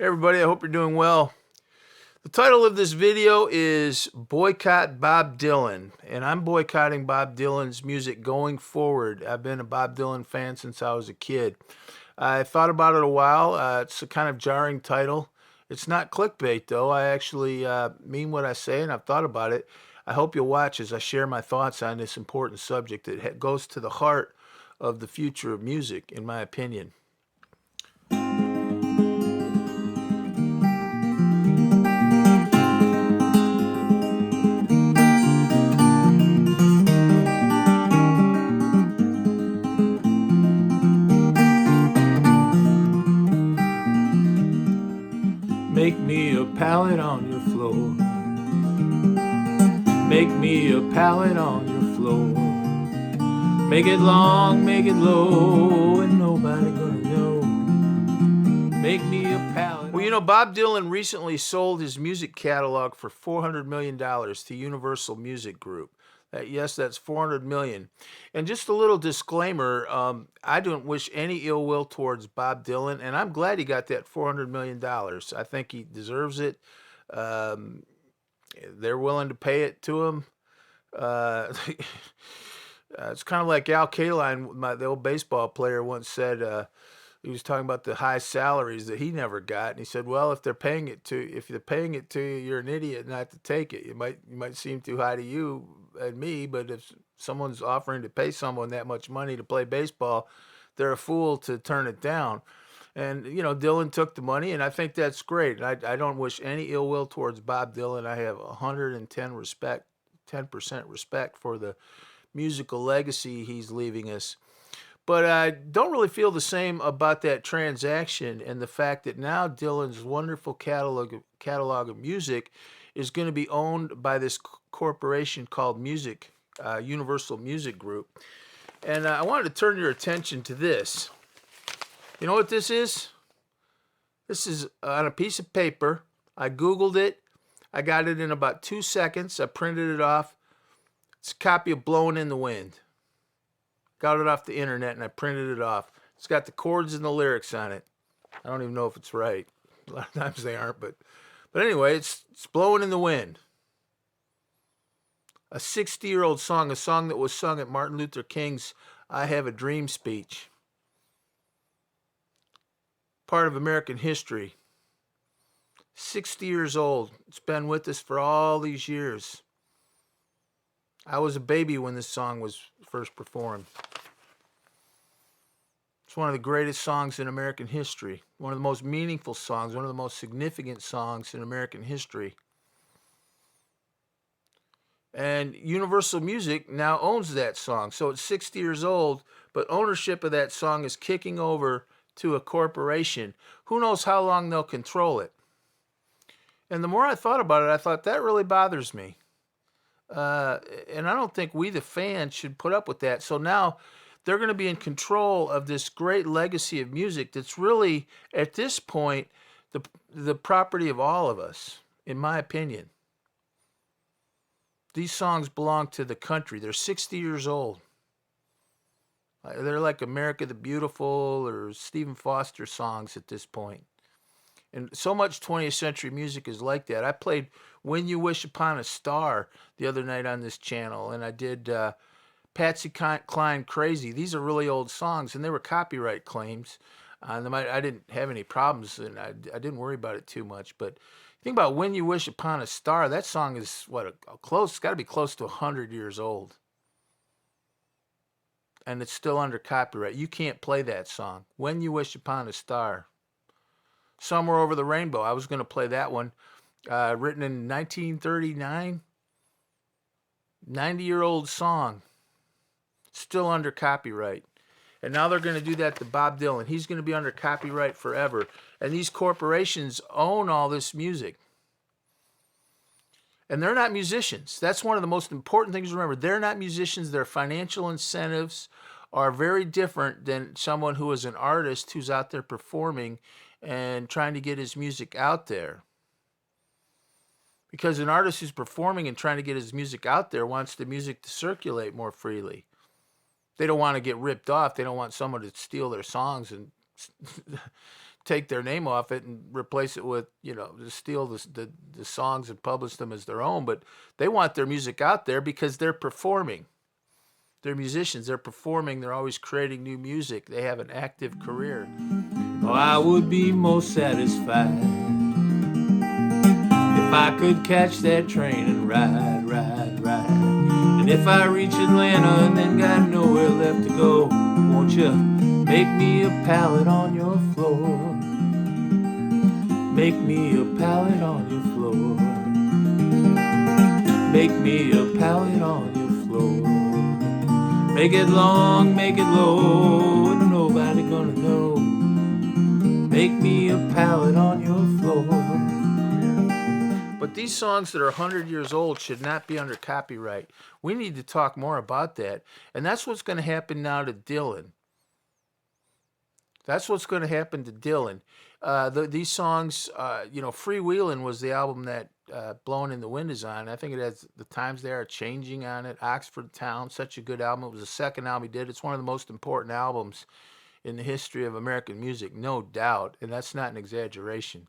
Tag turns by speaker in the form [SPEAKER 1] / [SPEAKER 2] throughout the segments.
[SPEAKER 1] Hey everybody, I hope you're doing well. The title of this video is Boycott Bob Dylan, and I'm boycotting Bob Dylan's music going forward. I've been a Bob Dylan fan since I was a kid. I thought about it a while. It's a kind of jarring title. It's not clickbait though. I actually mean what I say, and I've thought about it. I hope you'll watch as I share my thoughts on this important subject that goes to the heart of the future of music, in my opinion. Make me a pallet on your floor. Make me a pallet on your floor. Make it long, make it low, and nobody gonna know. Make me a pallet. Well, Bob Dylan recently sold his music catalog for $400 million to Universal Music Group. Yes, that's $400 million. And just a little disclaimer, I don't wish any ill will towards Bob Dylan, and I'm glad he got that $400 million. I think he deserves it. Um, they're willing to pay it to him. It's kind of like Al Kaline, the old baseball player, once said. He was talking about the high salaries that he never got, and he said, "Well, if they're paying it to you, you're an idiot not to take it. You might seem too high to you and me, but if someone's offering to pay someone that much money to play baseball, they're a fool to turn it down." And Dylan took the money, and I think that's great. I don't wish any ill will towards Bob Dylan. I have 10% respect for the musical legacy he's leaving us. But I don't really feel the same about that transaction and the fact that now Dylan's wonderful catalog of music is going to be owned by this corporation called Universal Music Group. And I wanted to turn your attention to this. You know what this is? This is on a piece of paper. I Googled it. I got it in about 2 seconds. I printed it off. It's a copy of Blowing in the Wind. Got it off the internet and I printed it off. It's got the chords and the lyrics on it. I don't even know if it's right. A lot of times they aren't, but anyway, it's Blowing in the Wind. A 60-year-old song, a song that was sung at Martin Luther King's I Have a Dream speech. Part of American history. 60 years old. It's been with us for all these years. I was a baby when this song was first performed. It's one of the greatest songs in American history. One of the most meaningful songs, one of the most significant songs in American history. And Universal Music now owns that song. So it's 60 years old, but ownership of that song is kicking over to a corporation. Who knows how long they'll control it? And the more I thought about it, I thought that really bothers me. And I don't think we, the fans, should put up with that. So now they're going to be in control of this great legacy of music that's really, at this point, the property of all of us, in my opinion. These songs belong to the country. They're 60 years old. They're like America the Beautiful or Stephen Foster songs at this point. And so much 20th century music is like that. I played When You Wish Upon a Star the other night on this channel, and I did Patsy Cline Crazy. These are really old songs, and they were copyright claims on them. I didn't have any problems, and I didn't worry about it too much. But think about When You Wish Upon a Star. That song is, it's got to be close to 100 years old. And it's still under copyright. You can't play that song. When You Wish Upon a Star. Somewhere Over the Rainbow. I was going to play that one. Written in 1939. 90-year-old song. Still under copyright. And now they're going to do that to Bob Dylan. He's going to be under copyright forever. And these corporations own all this music. And they're not musicians. That's one of the most important things to remember. They're not musicians. Their financial incentives are very different than someone who is an artist who's out there performing and trying to get his music out there. Because an artist who's performing and trying to get his music out there wants the music to circulate more freely. They don't want to get ripped off. They don't want someone to steal their songs and take their name off it and replace it with, just steal the songs and publish them as their own. But they want their music out there because they're performing. They're musicians. They're performing. They're always creating new music. They have an active career. Oh, I would be most satisfied if I could catch that train and ride, ride, ride. And if I reach Atlanta and then got nowhere left to go, won't you make me a pallet on your floor? Make me a pallet on your floor. Make me a pallet on your floor. Make it long, make it low, and nobody gonna know. Make me a pallet on your floor. But these songs that are 100 years old should not be under copyright. We need to talk more about that. And that's what's going to happen now to Dylan. That's what's going to happen to Dylan. These songs, Freewheelin' was the album that Blowin' in the Wind is on. I think it has The Times They Are Changing on it. Oxford Town, such a good album. It was the second album he did. It's one of the most important albums in the history of American music, no doubt. And that's not an exaggeration.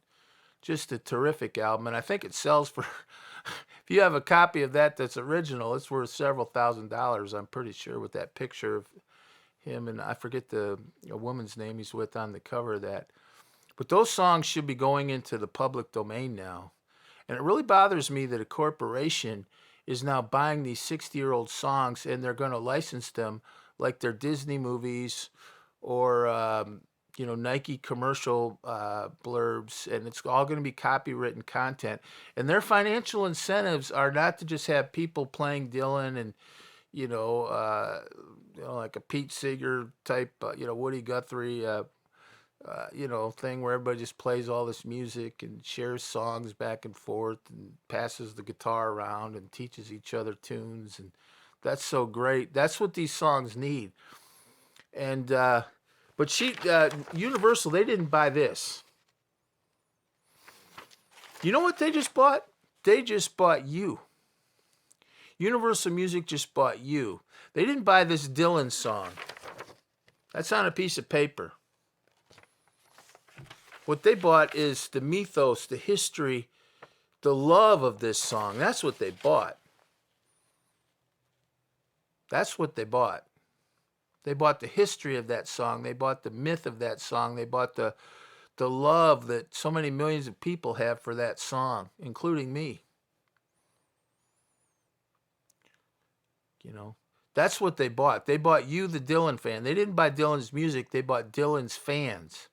[SPEAKER 1] Just a terrific album. And I think it sells for, if you have a copy of that that's original, it's worth several $1,000s, I'm pretty sure, with that picture of him. And I forget a woman's name he's with on the cover of that. But those songs should be going into the public domain now. And it really bothers me that a corporation is now buying these 60-year-old songs and they're going to license them like they're Disney movies or, Nike commercial blurbs, and it's all going to be copywritten content. And their financial incentives are not to just have people playing Dylan and, like a Pete Seeger type, Woody Guthrie, thing where everybody just plays all this music and shares songs back and forth and passes the guitar around and teaches each other tunes. And that's so great. That's what these songs need. And, but Universal, they didn't buy this. You know what they just bought? They just bought you. Universal Music just bought you. They didn't buy this Dylan song. That's on a piece of paper. What they bought is the mythos, the history, the love of this song. That's what they bought. That's what they bought. They bought the history of that song. They bought the myth of that song. They bought the love that so many millions of people have for that song, including me. That's what they bought. They bought you, the Dylan fan. They didn't buy Dylan's music. They bought Dylan's fans.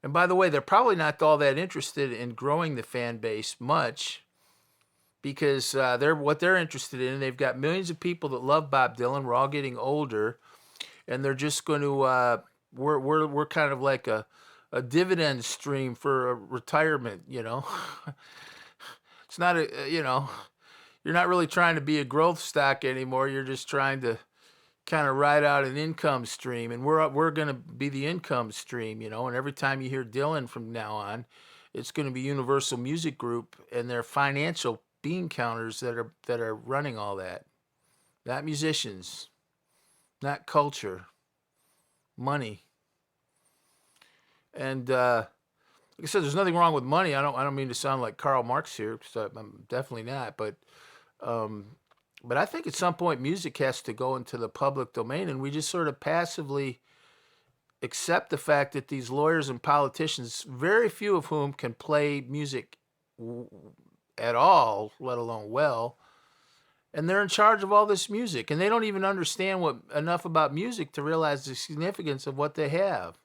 [SPEAKER 1] And by the way, they're probably not all that interested in growing the fan base much, because what they're interested in, they've got millions of people that love Bob Dylan. We're all getting older, and they're just going to we're kind of like a dividend stream for a retirement. It's not you're not really trying to be a growth stock anymore. You're just trying to kind of ride out an income stream, and we're going to be the income stream. And every time you hear Dylan from now on, it's going to be Universal Music Group and their financial bean counters that are running all that. Not musicians, not culture, money. And like I said, there's nothing wrong with money. I don't mean to sound like Karl Marx here, because I'm definitely not. But I think at some point music has to go into the public domain, and we just sort of passively accept the fact that these lawyers and politicians, very few of whom can play music at all, let alone well, and they're in charge of all this music, and they don't even understand enough about music to realize the significance of what they have.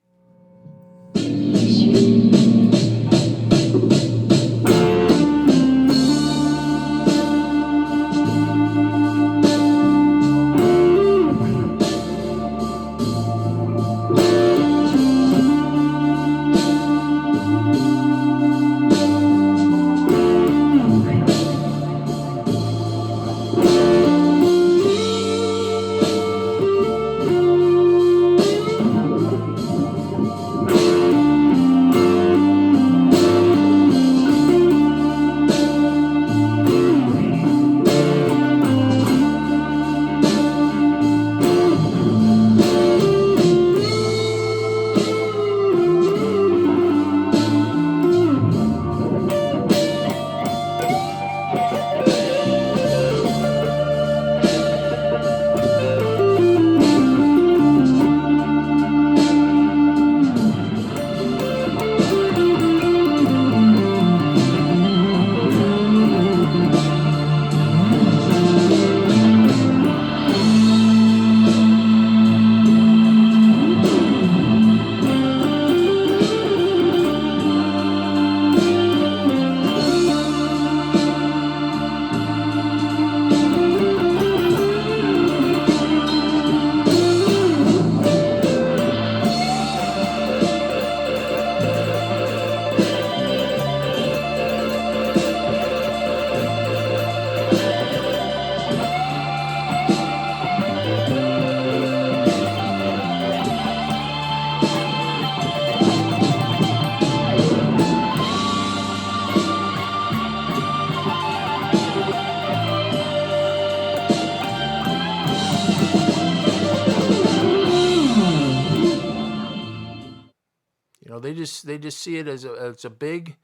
[SPEAKER 1] They just see it as a big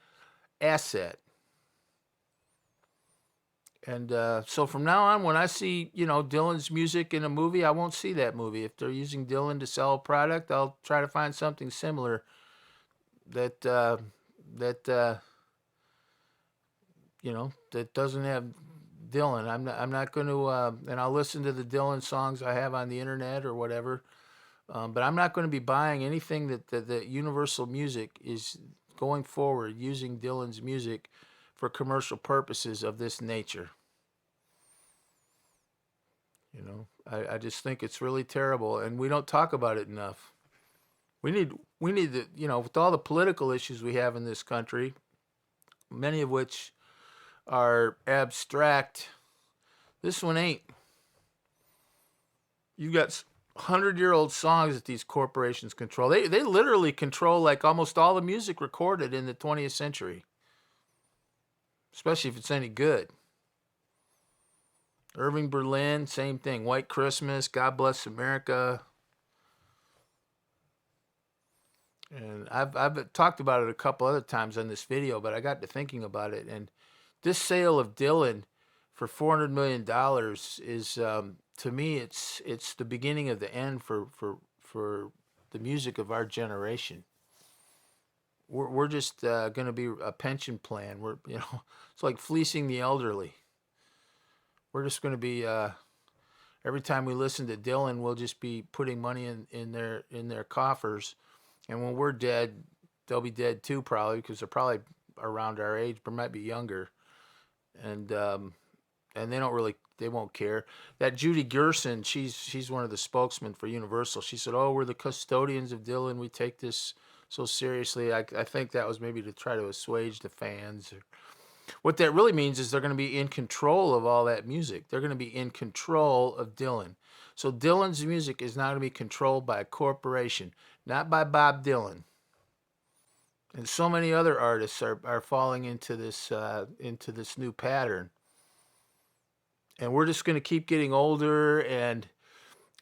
[SPEAKER 1] asset. And so from now on, when I see, Dylan's music in a movie, I won't see that movie. If they're using Dylan to sell a product, I'll try to find something similar that that that doesn't have Dylan. I'm not going to, and I'll listen to the Dylan songs I have on the internet or whatever. But I'm not going to be buying anything that Universal Music is going forward using Dylan's music for commercial purposes of this nature. I just think it's really terrible, and we don't talk about it enough. We need to, with all the political issues we have in this country, many of which are abstract. This one ain't. You got 100-year-old songs that these corporations control. They literally control like almost all the music recorded in the 20th century, especially if it's any good. Irving Berlin, same thing. White Christmas, God Bless America. And I've talked about it a couple other times on this video, but I got to thinking about it. And this sale of Dylan for $400 million is, to me, it's the beginning of the end for the music of our generation. We're just going to be a pension plan. It's like fleecing the elderly. We're just going to be every time we listen to Dylan, we'll just be putting money in their coffers, and when we're dead, they'll be dead too, probably, because they're probably around our age, but might be younger, and they won't care. That Judy Gerson, she's one of the spokesmen for Universal. She said, "Oh, we're the custodians of Dylan. We take this so seriously." I think that was maybe to try to assuage the fans. What that really means is they're going to be in control of all that music. They're going to be in control of Dylan. So Dylan's music is now going to be controlled by a corporation, not by Bob Dylan. And so many other artists are falling into this new pattern. And we're just going to keep getting older, and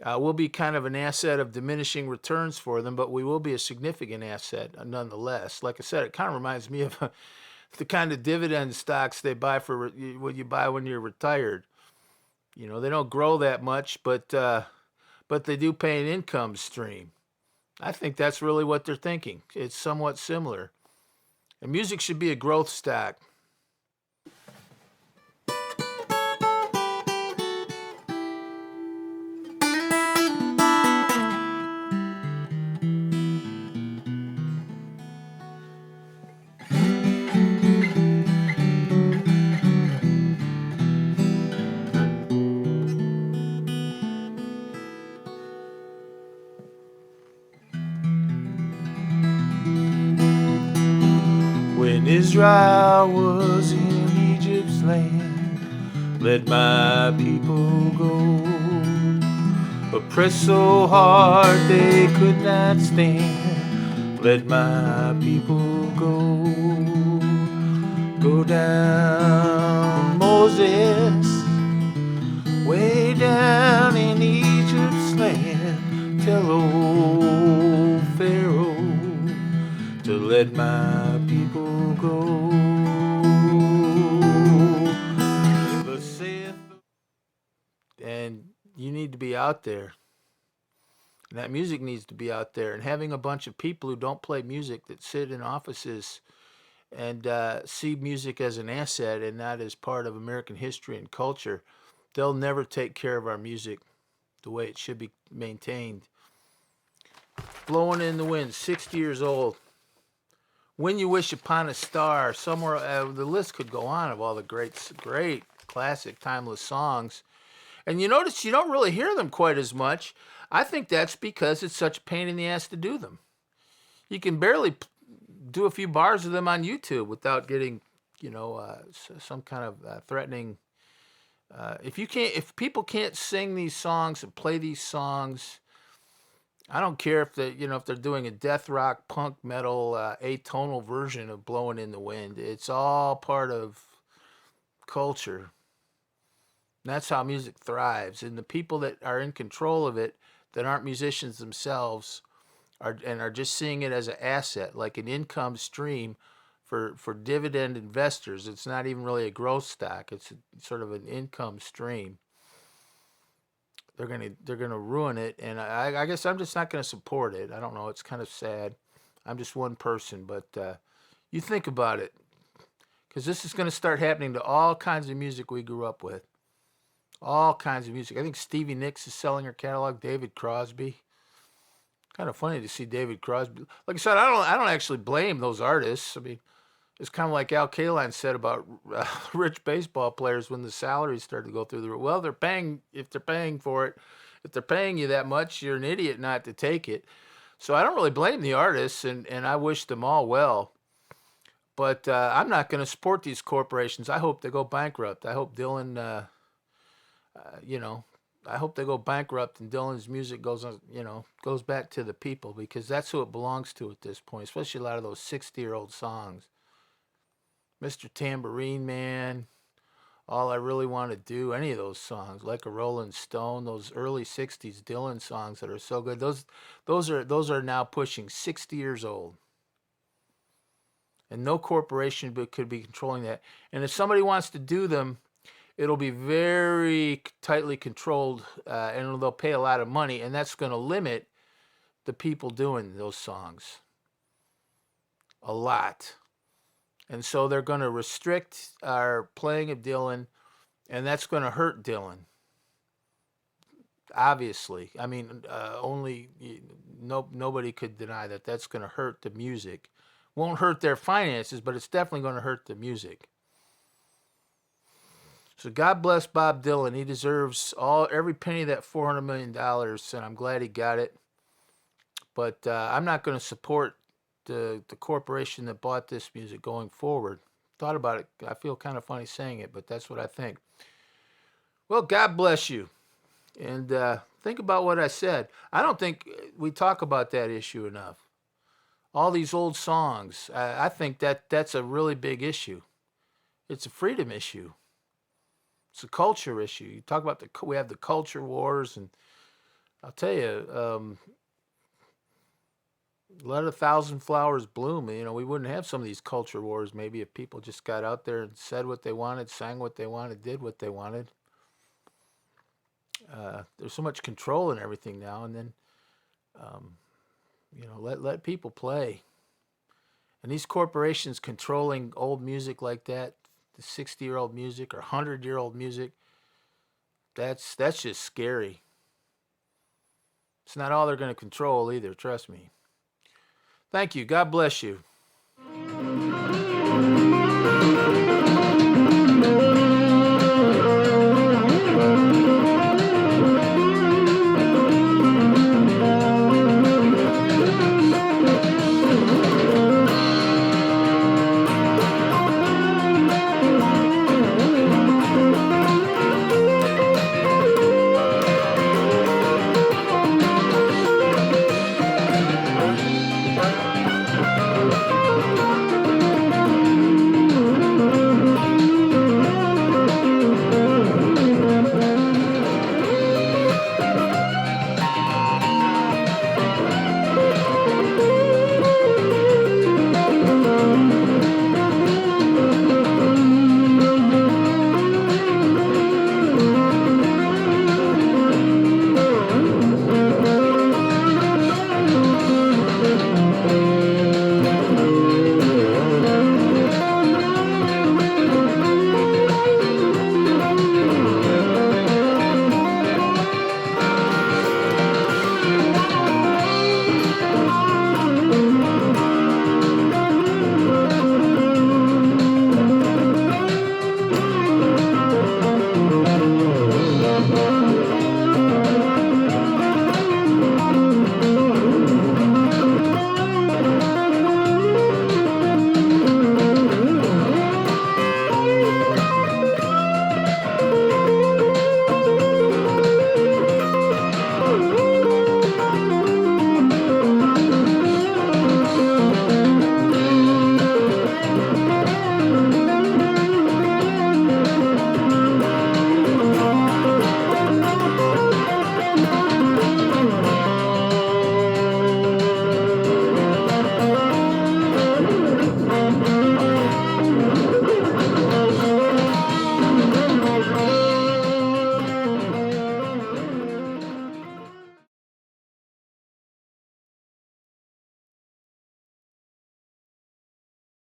[SPEAKER 1] we'll be kind of an asset of diminishing returns for them, but we will be a significant asset nonetheless. Like I said, it kind of reminds me of the kind of dividend stocks they buy for what you buy when you're retired. They don't grow that much, but they do pay an income stream. I think that's really what they're thinking. It's somewhat similar. And music should be a growth stock. When Israel was in Egypt's land, let my people go. Oppressed so hard they could not stand, let my people go. Go down, Moses, way down in Egypt's land. Tell old Pharaoh to let my people go. And you need to be out there. And that music needs to be out there. And having a bunch of people who don't play music, that sit in offices and see music as an asset and not as part of American history and culture, they'll never take care of our music the way it should be maintained. Blowing in the Wind, 60 years old. When You Wish Upon a Star, somewhere, the list could go on of all the great classic, timeless songs. And you notice you don't really hear them quite as much. I think that's because it's such a pain in the ass to do them. You can barely do a few bars of them on YouTube without getting, some kind of threatening. If people can't sing these songs and play these songs, I don't care if they're doing a death rock, punk, metal, atonal version of "Blowing in the Wind." It's all part of culture. That's how music thrives. And the people that are in control of it, that aren't musicians themselves, are just seeing it as an asset, like an income stream for dividend investors. It's not even really a growth stock. It's sort of an income stream. They're gonna ruin it, and I guess I'm just not gonna support it. I don't know. It's kind of sad. I'm just one person, but you think about it, because this is gonna start happening to all kinds of music we grew up with. All kinds of music. I think Stevie Nicks is selling her catalog. David Crosby. Kind of funny to see David Crosby. Like I said, I don't actually blame those artists. I mean, it's kind of like Al Kaline said about rich baseball players when the salaries started to go through the roof. Well, they're paying, if they're paying for it, if they're paying you that much, you're an idiot not to take it. So I don't really blame the artists, and I wish them all well. But I'm not going to support these corporations. I hope they go bankrupt. I hope Dylan, you know, I hope they go bankrupt and Dylan's music goes on, goes back to the people, because that's who it belongs to at this point, especially a lot of those 60-year-old songs. Mr. Tambourine Man, All I Really Want to Do, any of those songs, like a Rolling Stone, those early 60s Dylan songs that are so good. Those are now pushing 60 years old. And no corporation could be controlling that. And if somebody wants to do them, it'll be very tightly controlled, and they'll pay a lot of money, and that's going to limit the people doing those songs a lot. And so they're going to restrict our playing of Dylan, and that's going to hurt Dylan. Obviously, I mean, nobody could deny that that's going to hurt the music. Won't hurt their finances, but it's definitely going to hurt the music. So God bless Bob Dylan. He deserves every penny of that $400 million, and I'm glad he got it. But I'm not going to support the corporation that bought this music going forward. Thought about it. I feel kind of funny saying it, but that's what I think. Well, God bless you. And think about what I said. I don't think we talk about that issue enough. All these old songs, I think that's a really big issue. It's a freedom issue. It's a culture issue. You talk about we have the culture wars, and I'll tell you, let a thousand flowers bloom. We wouldn't have some of these culture wars maybe if people just got out there and said what they wanted, sang what they wanted, did what they wanted. There's so much control in everything now, and then, let people play. And these corporations controlling old music like that, the 60-year-old music or 100-year-old music, that's just scary. It's not all they're going to control either, trust me. Thank you. God bless you.